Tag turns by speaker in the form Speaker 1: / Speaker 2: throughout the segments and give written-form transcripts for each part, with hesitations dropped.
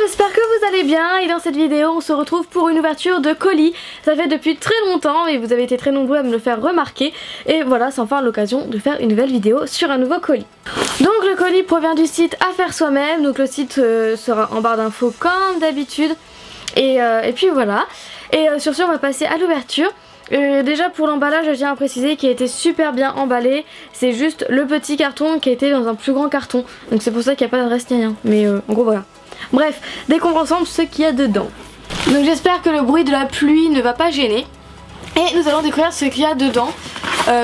Speaker 1: j'espère que vous allez bien et dans cette vidéo on se retrouve pour une ouverture de colis. Ça fait depuis très longtemps et vous avez été très nombreux à me le faire remarquer. Et voilà, c'est enfin l'occasion de faire une nouvelle vidéo sur un nouveau colis. Donc le colis provient du site À Faire Soi-Même. Donc le site sera en barre d'infos comme d'habitude. Et puis voilà. Et sur ce on va passer à l'ouverture. Déjà pour l'emballage je tiens à préciser qu'il a été super bien emballé. C'est juste le petit carton qui a été dans un plus grand carton. Donc c'est pour ça qu'il n'y a pas d'adresse ni rien. Mais en gros voilà. Bref, découvrons ensemble ce qu'il y a dedans. Donc j'espère que le bruit de la pluie ne va pas gêner. Et nous allons découvrir ce qu'il y a dedans.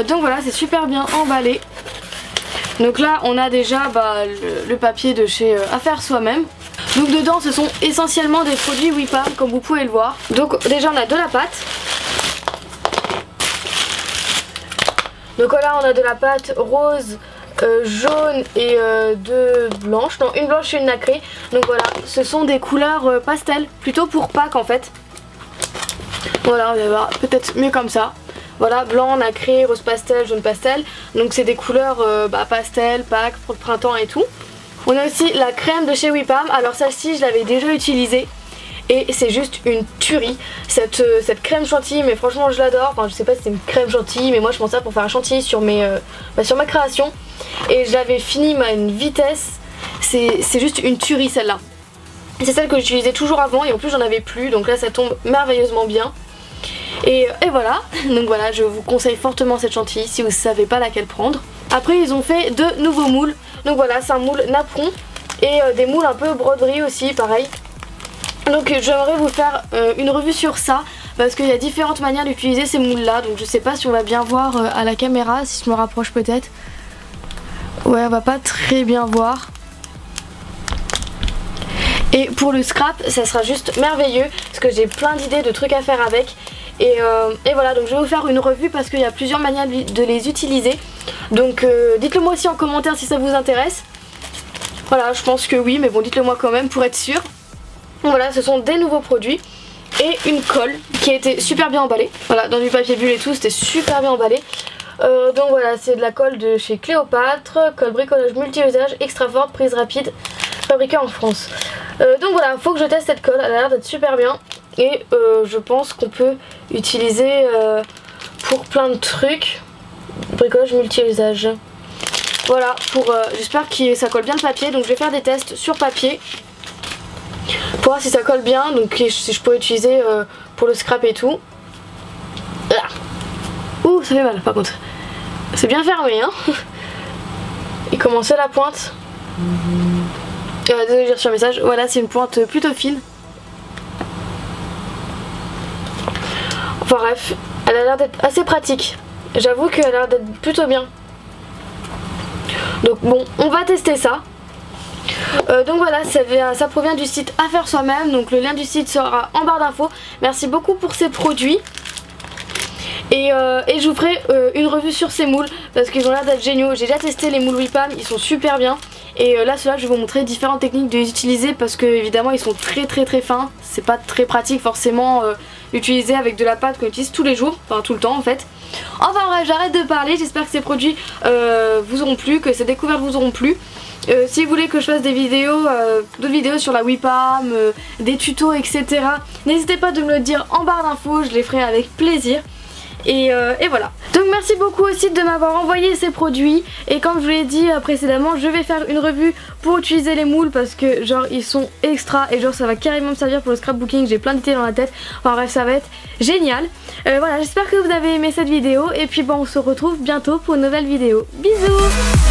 Speaker 1: Donc voilà, c'est super bien emballé. Donc là on a déjà le papier de chez À Faire Soi-Même. Donc dedans ce sont essentiellement des produits WePam comme vous pouvez le voir. Donc déjà on a de la pâte. Donc là on a de la pâte rose, jaune et deux blanches, non une blanche et une nacrée. Donc voilà, ce sont des couleurs pastel, plutôt pour Pâques en fait. Voilà, on va voir peut-être mieux comme ça. Voilà, blanc, nacré, rose pastel, jaune pastel. Donc c'est des couleurs pastel, Pâques, pour le printemps et tout. On a aussi la crème de chez WePam. Alors celle-ci je l'avais déjà utilisée. Et c'est juste une tuerie, cette crème chantilly, mais franchement je l'adore. Enfin je sais pas si c'est une crème chantilly, mais moi je prends ça pour faire un chantilly sur, sur ma création. Et je l'avais fini à une vitesse, c'est juste une tuerie celle-là. C'est celle que j'utilisais toujours avant et en plus j'en avais plus, donc là ça tombe merveilleusement bien. Et voilà, donc voilà, je vous conseille fortement cette chantilly si vous ne savez pas laquelle prendre. Après ils ont fait de nouveaux moules, donc voilà c'est un moule napperon et des moules un peu broderie aussi pareil. Donc j'aimerais vous faire une revue sur ça parce qu'il y a différentes manières d'utiliser ces moules là. Donc je sais pas si on va bien voir à la caméra, si je me rapproche peut-être. Ouais, on va pas très bien voir. Et pour le scrap ça sera juste merveilleux parce que j'ai plein d'idées de trucs à faire avec. Et voilà, donc je vais vous faire une revue parce qu'il y a plusieurs manières de les utiliser. Donc dites-le moi aussi en commentaire si ça vous intéresse. Voilà, je pense que oui, mais bon dites-le moi quand même pour être sûr. Voilà, ce sont des nouveaux produits et une colle qui a été super bien emballée. Voilà, dans du papier bulle et tout, c'était super bien emballé. Donc voilà, c'est de la colle de chez Cléopâtre, colle bricolage multi-usage, extra forte, prise rapide, fabriquée en France. Donc voilà, faut que je teste cette colle, elle a l'air d'être super bien. Et je pense qu'on peut utiliser pour plein de trucs. Bricolage multi-usage. Voilà, j'espère que ça colle bien le papier, donc je vais faire des tests sur papier. Pour voir si ça colle bien, donc si je peux utiliser pour le scrap et tout. Ah. Ouh, ça fait mal par contre. C'est bien fermé hein. Et comment c'est la pointe? Désolé, j'ai reçu un message. Voilà, c'est une pointe plutôt fine. Enfin bref, elle a l'air d'être assez pratique. J'avoue qu'elle a l'air d'être plutôt bien. Donc bon, on va tester ça. Donc voilà, ça provient du site À Faire Soi-Même. Donc le lien du site sera en barre d'infos. Merci beaucoup pour ces produits. Et je vous ferai une revue sur ces moules parce qu'ils ont l'air d'être géniaux. J'ai déjà testé les moules WePam, ils sont super bien. Et là ceux-là je vais vous montrer différentes techniques de les utiliser parce que évidemment ils sont très fins. C'est pas très pratique forcément d'utiliser avec de la pâte qu'on utilise tous les jours, enfin tout le temps en fait. Enfin bref, j'arrête de parler, j'espère que ces produits vous auront plu, que ces découvertes vous auront plu. Si vous voulez que je fasse des vidéos, d'autres vidéos sur la WePam, des tutos etc, n'hésitez pas de me le dire en barre d'infos, je les ferai avec plaisir. Et voilà. Donc merci beaucoup aussi de m'avoir envoyé ces produits. Et comme je vous l'ai dit précédemment, je vais faire une revue pour utiliser les moules parce que genre ils sont extra et genre ça va carrément me servir pour le scrapbooking. J'ai plein d'idées dans la tête. Enfin bref, ça va être génial. Voilà, j'espère que vous avez aimé cette vidéo. Et puis bon, on se retrouve bientôt pour une nouvelle vidéo. Bisous.